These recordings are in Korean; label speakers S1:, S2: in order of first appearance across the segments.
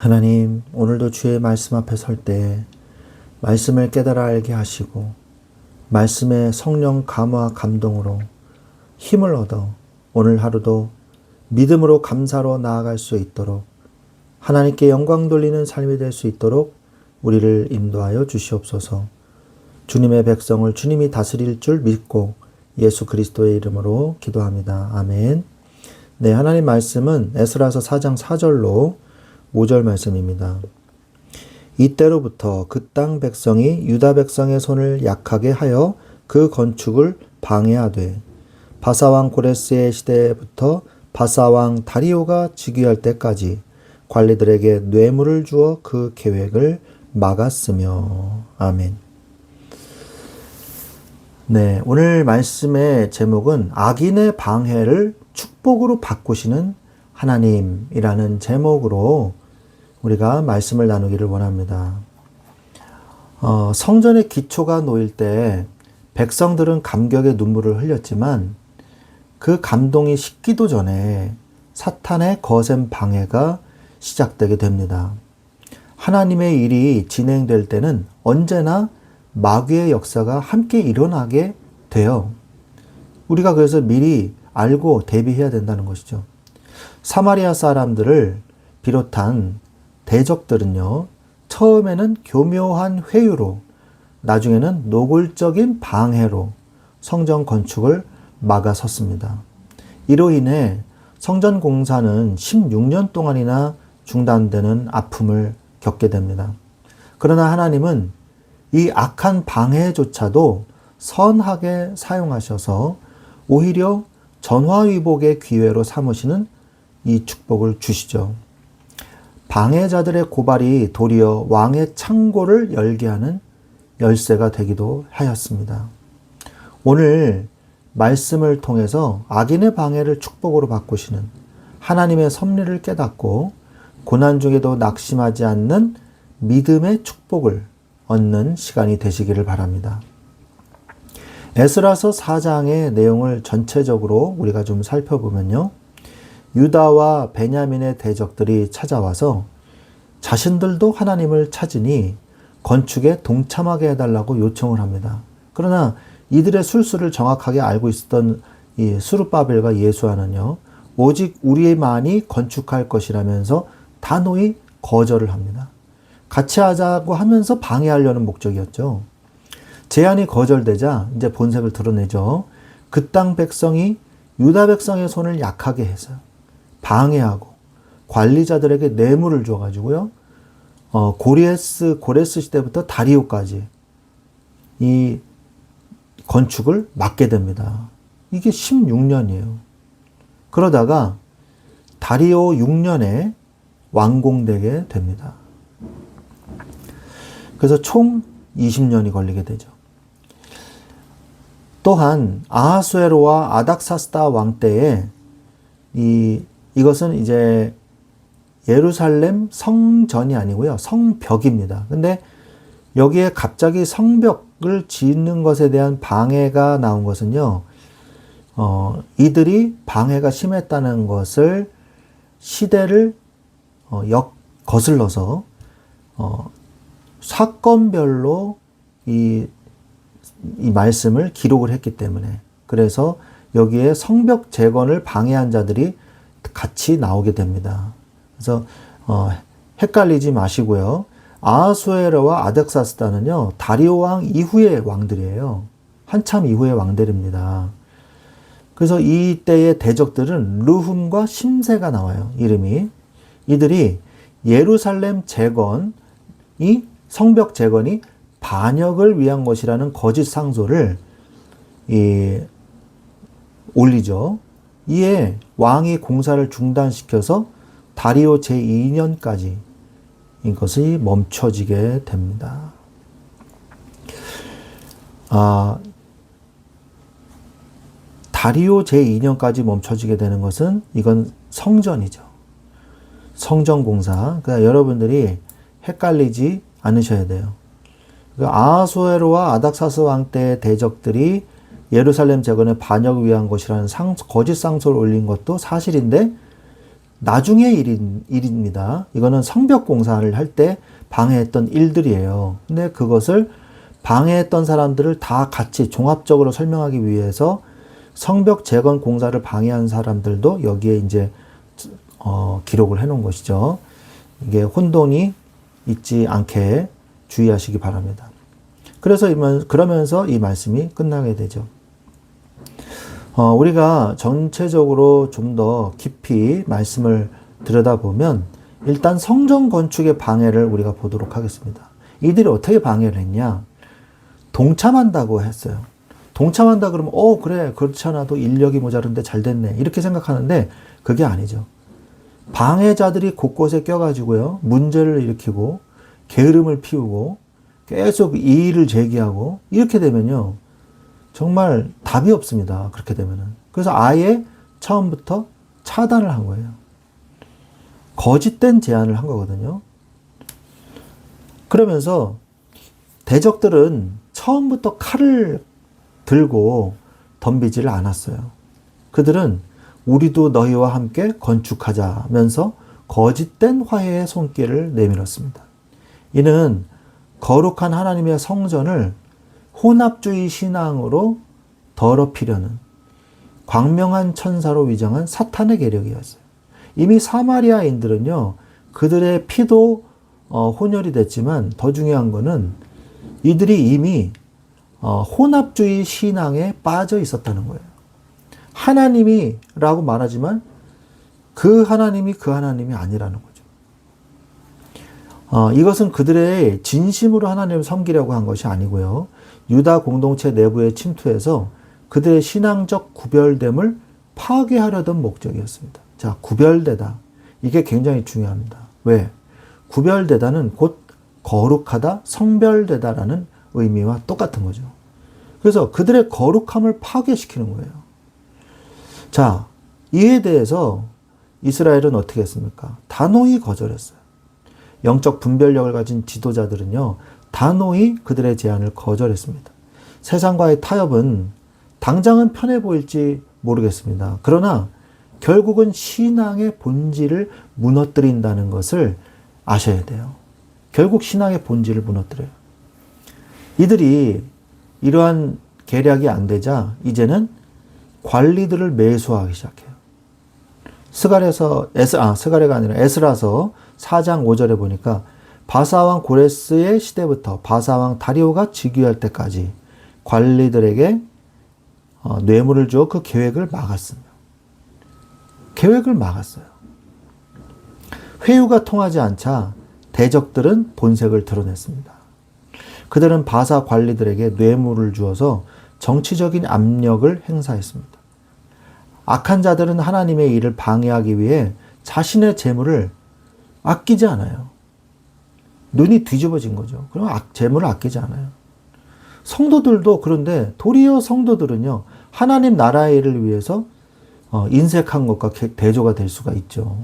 S1: 하나님, 오늘도 주의 말씀 앞에 설 때 말씀을 깨달아 알게 하시고 말씀의 성령 감화 감동으로 힘을 얻어 오늘 하루도 믿음으로 감사로 나아갈 수 있도록 하나님께 영광 돌리는 삶이 될 수 있도록 우리를 인도하여 주시옵소서. 주님의 백성을 주님이 다스릴 줄 믿고 예수 그리스도의 이름으로 기도합니다. 아멘. 네, 하나님 말씀은 에스라서 4장 4절로 5절 말씀입니다. 이때로부터 그 땅 백성이 유다 백성의 손을 약하게 하여 그 건축을 방해하되 바사왕 고레스의 시대부터 바사왕 다리오가 즉위할 때까지 관리들에게 뇌물을 주어 그 계획을 막았으며. 아멘. 네, 오늘 말씀의 제목은 악인의 방해를 축복으로 바꾸시는 하나님이라는 제목으로 우리가 말씀을 나누기를 원합니다. 성전의 기초가 놓일 때 백성들은 감격의 눈물을 흘렸지만 그 감동이 식기도 전에 사탄의 거센 방해가 시작되게 됩니다. 하나님의 일이 진행될 때는 언제나 마귀의 역사가 함께 일어나게 돼요. 우리가 그래서 미리 알고 대비해야 된다는 것이죠. 사마리아 사람들을 비롯한 대적들은요, 처음에는 교묘한 회유로, 나중에는 노골적인 방해로 성전 건축을 막아섰습니다. 이로 인해 성전 공사는 16년 동안이나 중단되는 아픔을 겪게 됩니다. 그러나 하나님은 이 악한 방해조차도 선하게 사용하셔서 오히려 전화위복의 기회로 삼으시는 이 축복을 주시죠. 방해자들의 고발이 도리어 왕의 창고를 열게 하는 열쇠가 되기도 하였습니다. 오늘 말씀을 통해서 악인의 방해를 축복으로 바꾸시는 하나님의 섭리를 깨닫고 고난 중에도 낙심하지 않는 믿음의 축복을 얻는 시간이 되시기를 바랍니다. 에스라서 4장의 내용을 전체적으로 우리가 좀 살펴보면요. 유다와 베냐민의 대적들이 찾아와서 자신들도 하나님을 찾으니 건축에 동참하게 해달라고 요청을 합니다. 그러나 이들의 술수를 정확하게 알고 있었던 이 스룹바벨과 예수아는요, 오직 우리만이 건축할 것이라면서 단호히 거절을 합니다. 같이 하자고 하면서 방해하려는 목적이었죠. 제안이 거절되자 이제 본색을 드러내죠. 그 땅 백성이 유다 백성의 손을 약하게 해서 방해하고 관리자들에게 뇌물을 줘가지고요. 고레스 시대부터 다리오까지 이 건축을 막게 됩니다. 이게 16년이에요. 그러다가 다리오 6년에 완공되게 됩니다. 그래서 총 20년이 걸리게 되죠. 또한 아하수에로와 아닥사스다 왕 때에 이것은 이제 예루살렘 성전이 아니고요. 성벽입니다. 근데 여기에 갑자기 성벽을 짓는 것에 대한 방해가 나온 것은요. 이들이 방해가 심했다는 것을 시대를 거슬러서 사건별로 이 말씀을 기록을 했기 때문에, 그래서 여기에 성벽 재건을 방해한 자들이 같이 나오게 됩니다. 그래서 헷갈리지 마시고요. 아하수에로와 아닥사스다는요, 다리오 왕 이후의 왕들이에요. 한참 이후의 왕들입니다. 그래서 이때의 대적들은 르훔과 심세가 나와요. 이름이. 이들이 예루살렘 재건이, 성벽 재건이 반역을 위한 것이라는 거짓 상소를 올리죠. 이에 왕이 공사를 중단시켜서 다리오 제2년까지 이것이 멈춰지게 됩니다. 다리오 제2년까지 멈춰지게 되는 것은 이건 성전이죠. 성전 공사. 그러니까 여러분들이 헷갈리지 않으셔야 돼요. 아하수에로와 아닥사스 왕 때의 대적들이 예루살렘 재건에 반역을 위한 것이라는 거짓 상소를 올린 것도 사실인데 나중의 일입니다. 이거는 성벽 공사를 할 때 방해했던 일들이에요. 근데 그것을 방해했던 사람들을 다 같이 종합적으로 설명하기 위해서 성벽 재건 공사를 방해한 사람들도 여기에 이제 기록을 해 놓은 것이죠. 이게 혼돈이 있지 않게 주의하시기 바랍니다. 그러면서 이 말씀이 끝나게 되죠. 우리가 전체적으로 좀 더 깊이 말씀을 들여다보면 일단 성전 건축의 방해를 우리가 보도록 하겠습니다. 이들이 어떻게 방해를 했냐? 동참한다고 했어요. 동참한다 그러면 그래 그렇지 않아도 인력이 모자른데 잘 됐네 이렇게 생각하는데 그게 아니죠. 방해자들이 곳곳에 껴가지고요 문제를 일으키고 게으름을 피우고 계속 이의를 제기하고 이렇게 되면요 정말 답이 없습니다. 그렇게 되면은. 그래서 아예 처음부터 차단을 한 거예요. 거짓된 제안을 한 거거든요. 그러면서 대적들은 처음부터 칼을 들고 덤비지를 않았어요. 그들은 우리도 너희와 함께 건축하자면서 거짓된 화해의 손길을 내밀었습니다. 이는 거룩한 하나님의 성전을 혼합주의 신앙으로 더럽히려는 광명한 천사로 위장한 사탄의 계략이었어요. 이미 사마리아인들은요, 그들의 피도 혼혈이 됐지만 더 중요한 거는 이들이 이미 혼합주의 신앙에 빠져 있었다는 거예요. 하나님이라고 말하지만 그 하나님이 아니라는 거죠. 이것은 그들의 진심으로 하나님을 섬기려고 한 것이 아니고요. 유다 공동체 내부에 침투해서 그들의 신앙적 구별됨을 파괴하려던 목적이었습니다. 자, 구별되다. 이게 굉장히 중요합니다. 왜? 구별되다는 곧 거룩하다, 성별되다라는 의미와 똑같은 거죠. 그래서 그들의 거룩함을 파괴시키는 거예요. 자, 이에 대해서 이스라엘은 어떻게 했습니까? 단호히 거절했어요. 영적 분별력을 가진 지도자들은요, 단호히 그들의 제안을 거절했습니다. 세상과의 타협은 당장은 편해 보일지 모르겠습니다. 그러나 결국은 신앙의 본질을 무너뜨린다는 것을 아셔야 돼요. 결국 신앙의 본질을 무너뜨려요. 이들이 이러한 계략이 안 되자 이제는 관리들을 매수하기 시작해요. 스가랴가 아니라 에스라서 4장 5절에 보니까 바사왕 고레스의 시대부터 바사왕 다리오가 즉위할 때까지 관리들에게 뇌물을 주어 그 계획을 막았습니다. 계획을 막았어요. 회유가 통하지 않자 대적들은 본색을 드러냈습니다. 그들은 바사 관리들에게 뇌물을 주어서 정치적인 압력을 행사했습니다. 악한 자들은 하나님의 일을 방해하기 위해 자신의 재물을 아끼지 않아요. 눈이 뒤집어진 거죠. 그럼 재물을 아끼지 않아요. 성도들도 그런데 도리어 성도들은요, 하나님 나라의 일을 위해서 인색한 것과 대조가 될 수가 있죠.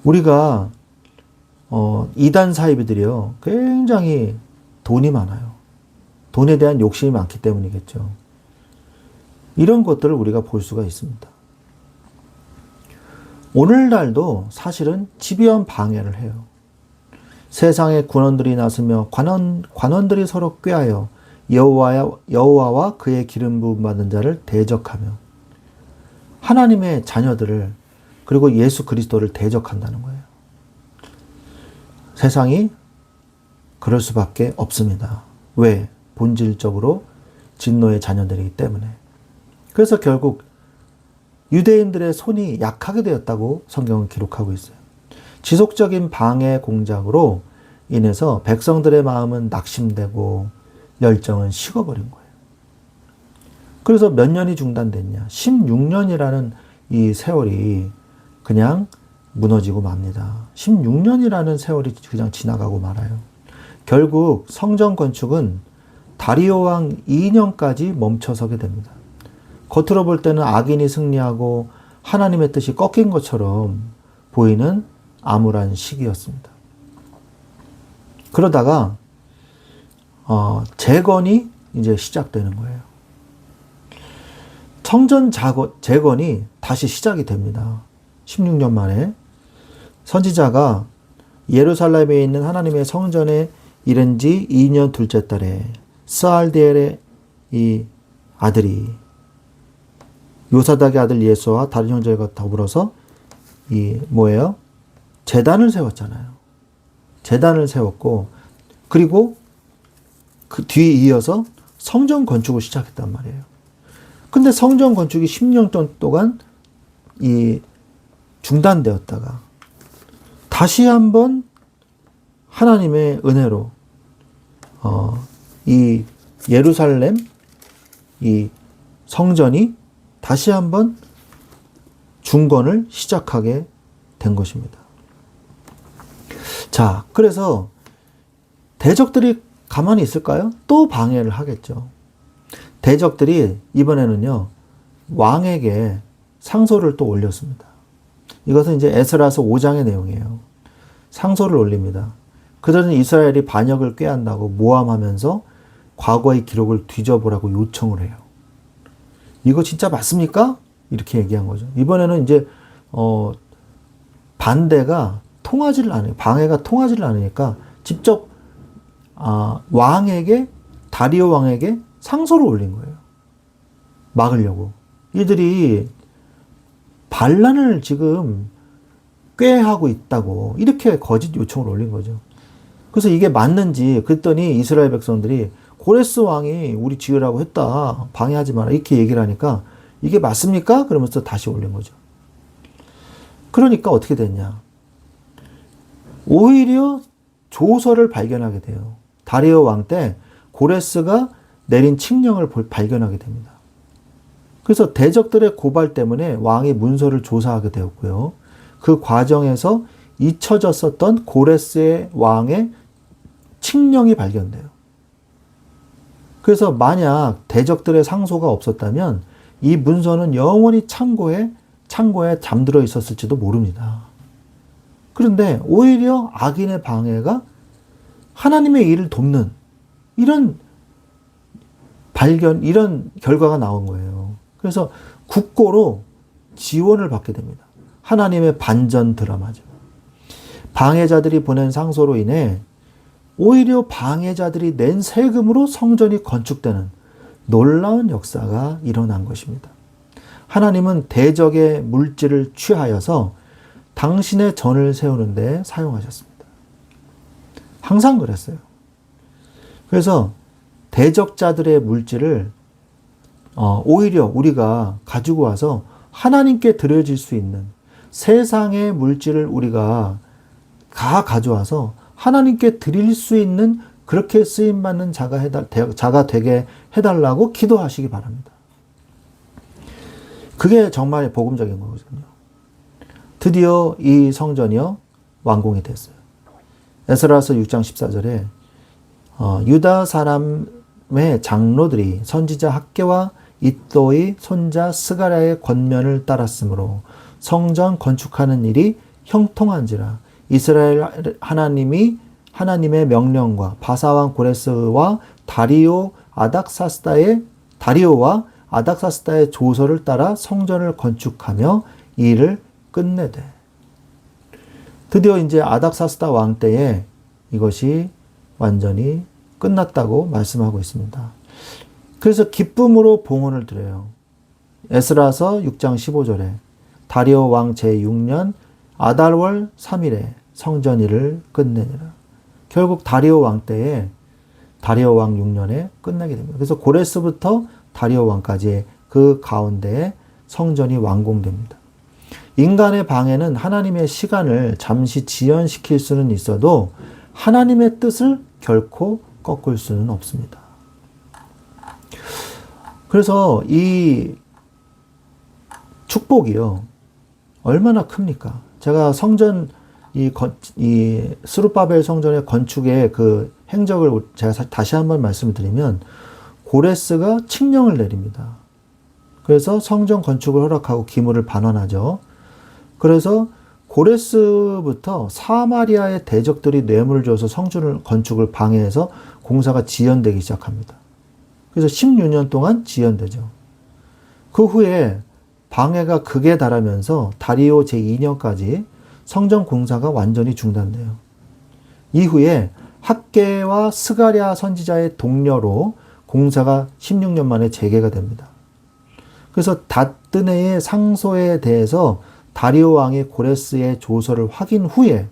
S1: 우리가 이단 사이비들이요, 굉장히 돈이 많아요. 돈에 대한 욕심이 많기 때문이겠죠. 이런 것들을 우리가 볼 수가 있습니다. 오늘날도 사실은 집요한 방해를 해요. 세상의 군원들이 나서며 관원들이 서로 꾀하여 여호와와 그의 기름 부음 받은 자를 대적하며 하나님의 자녀들을 그리고 예수 그리스도를 대적한다는 거예요. 세상이 그럴 수밖에 없습니다. 왜? 본질적으로 진노의 자녀들이기 때문에. 그래서 결국 유대인들의 손이 약하게 되었다고 성경은 기록하고 있어요. 지속적인 방해 공작으로 인해서 백성들의 마음은 낙심되고 열정은 식어버린 거예요. 그래서 몇 년이 중단됐냐? 16년이라는 이 세월이 그냥 무너지고 맙니다. 16년이라는 세월이 그냥 지나가고 말아요. 결국 성전 건축은 다리오 왕 2년까지 멈춰서게 됩니다. 겉으로 볼 때는 악인이 승리하고 하나님의 뜻이 꺾인 것처럼 보이는 암울한 시기였습니다. 그러다가 재건이 이제 시작되는 거예요. 성전 재건이 다시 시작이 됩니다. 16년 만에 선지자가 예루살렘에 있는 하나님의 성전에 이른 지 2년 둘째 달에 스알디엘의 이 아들이 요사닥의 아들 예수와 다른 형제가 더불어서 이 뭐예요? 제단을 세웠잖아요. 제단을 세웠고 그리고 그 뒤에 이어서 성전 건축을 시작했단 말이에요. 근데 성전 건축이 10년 동안 이 중단되었다가 다시 한번 하나님의 은혜로 이 예루살렘 이 성전이 다시 한번 중건을 시작하게 된 것입니다. 자, 그래서 대적들이 가만히 있을까요? 또 방해를 하겠죠. 대적들이 이번에는요, 왕에게 상소를 또 올렸습니다. 이것은 이제 에스라서 5장의 내용이에요. 상소를 올립니다. 그들은 이스라엘이 반역을 꾀한다고 모함하면서 과거의 기록을 뒤져보라고 요청을 해요. 이거 진짜 맞습니까? 이렇게 얘기한 거죠. 이번에는 이제 반대가 통하지를 않아요. 방해가 통하지를 않으니까 직접 왕에게 다리오 왕에게 상소를 올린 거예요. 막으려고. 이들이 반란을 지금 꾀하고 있다고 이렇게 거짓 요청을 올린 거죠. 그래서 이게 맞는지 그랬더니 이스라엘 백성들이 고레스 왕이 우리 지으라고 했다. 방해하지 마라. 이렇게 얘기를 하니까 이게 맞습니까? 그러면서 다시 올린 거죠. 그러니까 어떻게 됐냐. 오히려 조서를 발견하게 돼요. 다리오 왕 때 고레스가 내린 칙령을 발견하게 됩니다. 그래서 대적들의 고발 때문에 왕이 문서를 조사하게 되었고요. 그 과정에서 잊혀졌었던 고레스의 왕의 칙령이 발견돼요. 그래서 만약 대적들의 상소가 없었다면 이 문서는 영원히 창고에 잠들어 있었을지도 모릅니다. 그런데 오히려 악인의 방해가 하나님의 일을 돕는 이런 결과가 나온 거예요. 그래서 국고로 지원을 받게 됩니다. 하나님의 반전 드라마죠. 방해자들이 보낸 상소로 인해 오히려 방해자들이 낸 세금으로 성전이 건축되는 놀라운 역사가 일어난 것입니다. 하나님은 대적의 물질을 취하여서 당신의 전을 세우는 데 사용하셨습니다. 항상 그랬어요. 그래서 대적자들의 물질을 오히려 우리가 가지고 와서 하나님께 드려질 수 있는 세상의 물질을 우리가 다 가져와서 하나님께 드릴 수 있는 그렇게 쓰임받는 자가 되게 해달라고 기도하시기 바랍니다. 그게 정말 복음적인 거거든요. 드디어 이 성전이요 완공이 됐어요. 에스라서 6장 14절에 유다 사람의 장로들이 선지자 학개와 이또의 손자 스가랴의 권면을 따랐으므로 성전 건축하는 일이 형통한지라. 이스라엘 하나님의 명령과 바사왕 고레스와 다리오와 아닥사스다의 조서를 따라 성전을 건축하며 이 일을 끝내되. 드디어 이제 아닥사스다 왕 때에 이것이 완전히 끝났다고 말씀하고 있습니다. 그래서 기쁨으로 봉헌을 드려요. 에스라서 6장 15절에 다리오 왕 제6년 아달월 3일에 성전 일을 끝내니라. 결국 다리오 왕 때에 다리오 왕 6년에 끝나게 됩니다. 그래서 고레스부터 다리오 왕까지 그 가운데에 성전이 완공됩니다. 인간의 방해는 하나님의 시간을 잠시 지연시킬 수는 있어도 하나님의 뜻을 결코 꺾을 수는 없습니다. 그래서 이 축복이요 얼마나 큽니까? 제가 성전 이 스룹바벨 성전의 건축의 그 행적을 제가 다시 한번 말씀을 드리면 고레스가 칙령을 내립니다. 그래서 성전 건축을 허락하고 기물을 반환하죠. 그래서 고레스부터 사마리아의 대적들이 뇌물을 줘서 성전 건축을 방해해서 공사가 지연되기 시작합니다. 그래서 16년 동안 지연되죠. 그 후에 방해가 극에 달하면서 다리오 제2년까지 성전 공사가 완전히 중단돼요. 이후에 학계와 스가랴 선지자의 동료로 공사가 16년 만에 재개가 됩니다. 그래서 다뜨네의 상소에 대해서 다리오 왕이 고레스의 조서를 확인 후에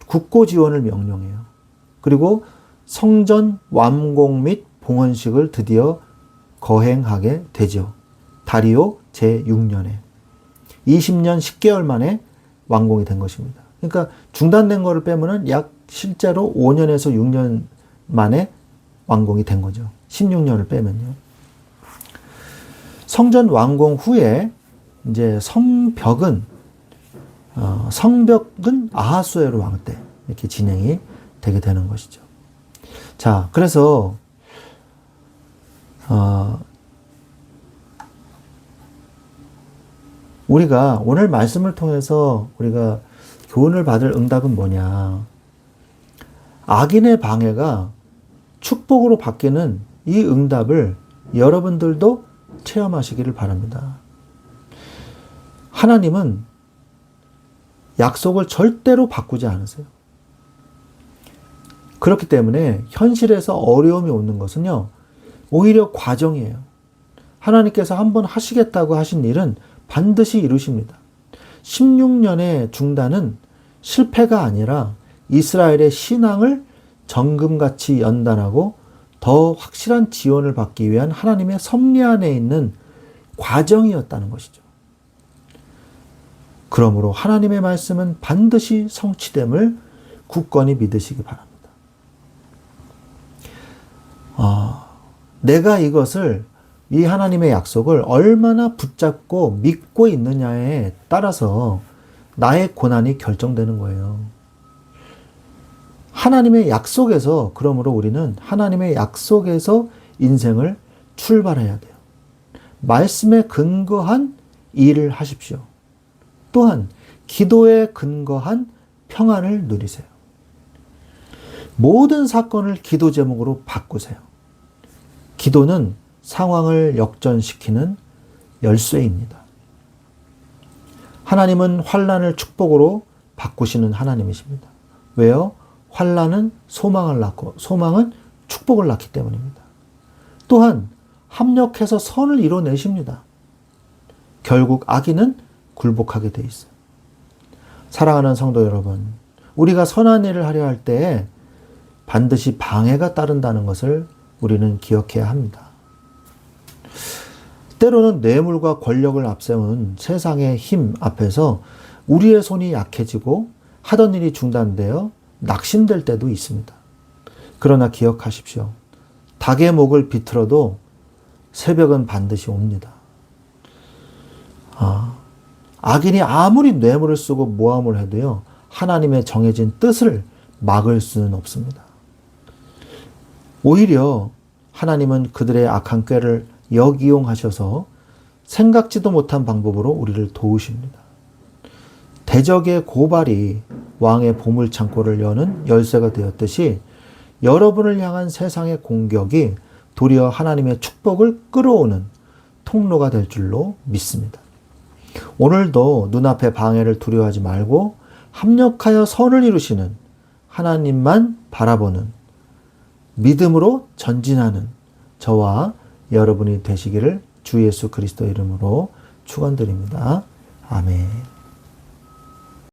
S1: 국고 지원을 명령해요. 그리고 성전 완공 및 봉헌식을 드디어 거행하게 되죠. 다리오 제6년에 20년 10개월 만에 완공이 된 것입니다. 그러니까 중단된 거를 빼면은 약 실제로 5년에서 6년 만에 완공이 된 거죠. 16년을 빼면요. 성전 완공 후에 이제 성벽은 아하수에로 왕 때 이렇게 진행이 되게 되는 것이죠. 자, 그래서 우리가 오늘 말씀을 통해서 우리가 교훈을 받을 응답은 뭐냐? 악인의 방해가 축복으로 바뀌는 이 응답을 여러분들도 체험하시기를 바랍니다. 하나님은 약속을 절대로 바꾸지 않으세요. 그렇기 때문에 현실에서 어려움이 오는 것은요, 오히려 과정이에요. 하나님께서 한번 하시겠다고 하신 일은 반드시 이루십니다. 16년의 중단은 실패가 아니라 이스라엘의 신앙을 정금같이 연단하고 더 확실한 지원을 받기 위한 하나님의 섭리 안에 있는 과정이었다는 것이죠. 그러므로 하나님의 말씀은 반드시 성취됨을 굳건히 믿으시기 바랍니다. 내가 이것을, 이 하나님의 약속을 얼마나 붙잡고 믿고 있느냐에 따라서 나의 고난이 결정되는 거예요. 하나님의 약속에서, 그러므로 우리는 하나님의 약속에서 인생을 출발해야 돼요. 말씀에 근거한 일을 하십시오. 또한 기도에 근거한 평안을 누리세요. 모든 사건을 기도 제목으로 바꾸세요. 기도는 상황을 역전시키는 열쇠입니다. 하나님은 환난을 축복으로 바꾸시는 하나님이십니다. 왜요? 환난은 소망을 낳고 소망은 축복을 낳기 때문입니다. 또한 합력해서 선을 이뤄내십니다. 결국 악인은 굴복하게 돼 있어요. 사랑하는 성도 여러분, 우리가 선한 일을 하려 할 때에 반드시 방해가 따른다는 것을 우리는 기억해야 합니다. 때로는 뇌물과 권력을 앞세운 세상의 힘 앞에서 우리의 손이 약해지고 하던 일이 중단되어 낙심될 때도 있습니다. 그러나 기억하십시오. 닭의 목을 비틀어도 새벽은 반드시 옵니다. 악인이 아무리 뇌물을 쓰고 모함을 해도요, 하나님의 정해진 뜻을 막을 수는 없습니다. 오히려 하나님은 그들의 악한 꾀를 역이용하셔서 생각지도 못한 방법으로 우리를 도우십니다. 대적의 고발이 왕의 보물창고를 여는 열쇠가 되었듯이 여러분을 향한 세상의 공격이 도리어 하나님의 축복을 끌어오는 통로가 될 줄로 믿습니다. 오늘도 눈앞의 방해를 두려워하지 말고 합력하여 선을 이루시는 하나님만 바라보는 믿음으로 전진하는 저와 여러분이 되시기를 주 예수 그리스도 이름으로 축원드립니다. 아멘.